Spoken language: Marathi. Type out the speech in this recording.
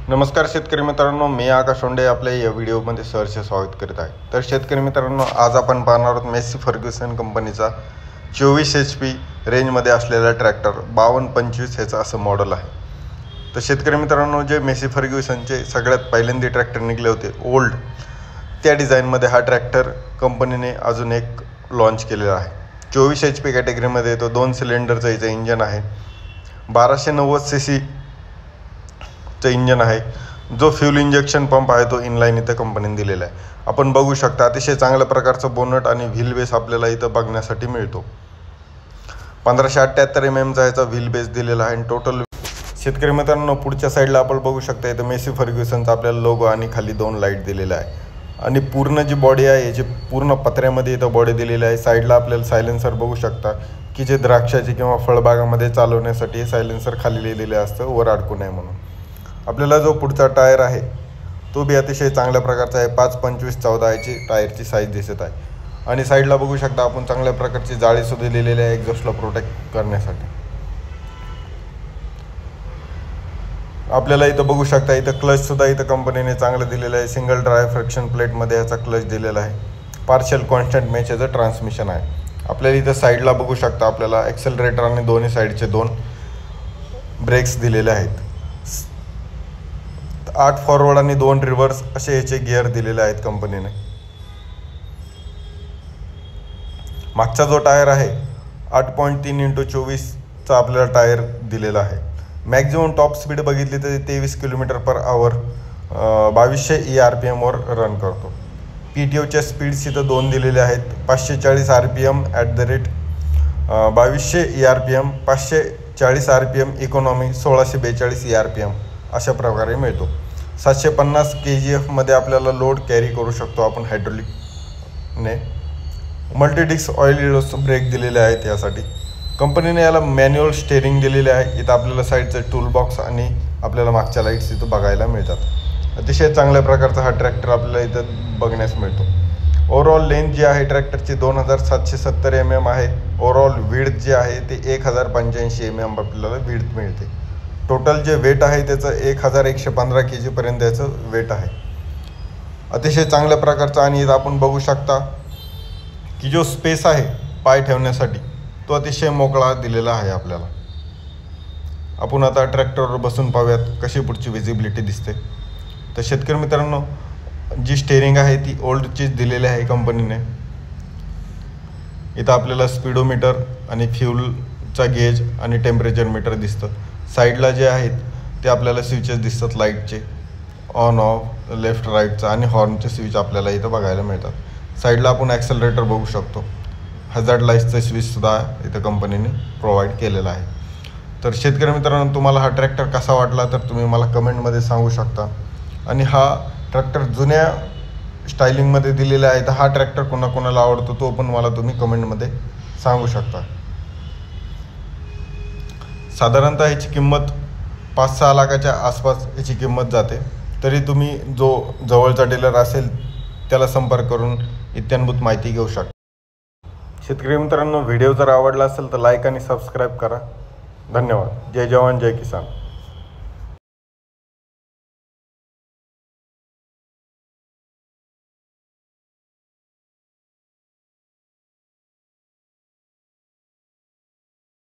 नमस्कार शेतकरी मित्रांनो, मी आकाश सोंडे आपल्या या व्हिडिओमध्ये सहर्ष स्वागत करीत आहे। तर शेतकरी मित्रांनो, आज आपण पाहणार आहोत मेसी फर्ग्युसन कंपनीचा 24 HP रेंजमध्ये असलेला ट्रॅक्टर 5225 ह्याचा असं मॉडेल आहे। तर शेतकरी मित्रांनो, जे मेसी फर्ग्युसनचे सगळ्यात पहिल्यांदा ट्रॅक्टर निघले होते ओल्ड, त्या डिझाईनमध्ये हा ट्रॅक्टर कंपनीने अजून एक लॉन्च केलेला आहे। 24 HP कॅटेगरीमध्ये तो 2 सिलेंडरचं याचं इंजन आहे। 1290 cc इंजन आहे। जो फ्यूल इंजेक्शन पंप आहे तो इनलाइन इथं कंपनीने दिलेला आहे। आपण बघू शकता अतिशय चांगल्या प्रकारचं बोनट आणि व्हील बेस आपल्याला इथं बघण्यासाठी मिळतो। 1578 mm चा याचा व्हील बेस दिलेला आहे। टोटल शेतकरी मित्रांनो, पुढच्या साईडला आपण बघू शकता इथं मेसी फर्ग्युसनचा आपल्याला लोगो आणि खाली 2 लाईट दिलेला आहे। आणि पूर्ण जी बॉडी आहे याची पूर्ण पत्र्यामध्ये इथं बॉडी दिलेली आहे। साईडला आपल्याला सायलेन्सर बघू शकता की जे द्राक्षाची किंवा फळबागामध्ये चालवण्यासाठी हे सायलेन्सर खाली लिहिलेले असतं, वर अडकू नये म्हणून। आपल्याला जो पुढचा टायर आहे तो बी अतिशय चांगल्या प्रकारचा आहे। 5.25-14 याची टायरची साईज दिसत आहे। आणि साईडला बघू शकता आपण चांगल्या प्रकारची जाळी सुद्धा दिलेली आहे एक्झॉस्टला प्रोटेक्ट करण्यासाठी। आपल्याला इथं बघू शकता इथं क्लच सुद्धा इथं कंपनीने चांगलं दिलेलं आहे। सिंगल ड्राइव फ्रिक्शन प्लेटमध्ये याचा क्लच दिलेला आहे। पार्शियल कॉन्स्टंट मॅच याचं ट्रान्समिशन आहे। आपल्याला इथं साईडला बघू शकता आपल्याला ॲक्सेलरेटर आणि दोन्ही साईडचे 2 ब्रेक्स दिलेले आहेत। 8 फॉरवर्ड आणि 2 रिव्हर्स असे याचे गिअर दिलेले आहेत कंपनीने। मागचा जो टायर आहे 8.3x24 चा आपल्याला टायर दिलेला आहे। मॅक्झिमम टॉप स्पीड बघितली तर 23 km/h 2200 ERPM वर रन करतो। PTOच्या स्पीड्स इथं 2 दिलेले आहेत। 540 RPM @ 2200 ERPM, 540 RPM economy, 1642 ERPM अशा प्रकारे मिळतो। 750 kgf मध्ये आपल्याला लोड कॅरी करू शकतो आपण हायड्रोलिकने। मल्टीडिस्क ऑइल ब्रेक दिलेले आहेत यासाठी। कंपनीने याला मॅन्युअल स्टेअरिंग दिलेले आहे। इथं आपल्याला साईडचं टूल बॉक्स आणि आपल्याला मागच्या लाईट्स इथं बघायला मिळतात। अतिशय चांगल्या प्रकारचा हा ट्रॅक्टर आपल्याला इथं बघण्यास मिळतो। ओव्हरऑल लेंथ जी आहे ट्रॅक्टरची 2770 mm आहे। ओव्हरऑल विड्थ जे आहे ते 1085 mm आपल्याला विड्थ मिळते। टोटल जे वेट आहे त्याचं 1115 kg पर्यंत याचं वेट आहे। अतिशय चांगल्या प्रकारचं। आणि इथं आपण बघू शकता की जो स्पेस आहे पाय ठेवण्यासाठी तो अतिशय मोकळा दिलेला आहे आपल्याला। आपण आता ट्रॅक्टरवर बसून पाहूयात कशी पुढची विजिबिलिटी दिसते। तर शेतकरी मित्रांनो, जी स्टेअरिंग आहे ती ओल्डचीच दिलेली आहे कंपनीने। इथं आपल्याला स्पीडोमीटर आणि फ्यूलचा गेज आणि टेम्परेचर मीटर दिसतं। साईडला जे आहेत ते आपल्याला स्विचेस दिसतात लाईटचे, ऑन ऑफ, लेफ्ट राईटचा आणि हॉर्नचे स्विच आपल्याला इथं बघायला मिळतात। साईडला आपण ॲक्सेलरेटर बघू शकतो। हजार्ड लाईट्सचं स्विचसुद्धा इथं कंपनीने प्रोव्हाइड केलेला आहे। तर शेतकरी मित्रांनो, तुम्हाला हा ट्रॅक्टर कसा वाटला तर तुम्ही मला कमेंटमध्ये सांगू शकता। आणि हा ट्रॅक्टर जुन्या स्टायलिंगमध्ये दिलेला आहे, तर हा ट्रॅक्टर कोणाकोणाला आवडतो तो पण मला तुम्ही कमेंटमध्ये सांगू शकता। साधारणतः याची किंमत 5-6 लाखाच्या आसपास याची किंमत जाते। तरी तुम्ही जो जवळचा डीलर असेल त्याला संपर्क करून इत्याभूत माहिती घेऊ शकता। शेतकरी मित्रांनो, व्हिडिओ जर आवडला असेल तर लाईक आणि सबस्क्राईब करा। धन्यवाद। जय जवान जय किसान।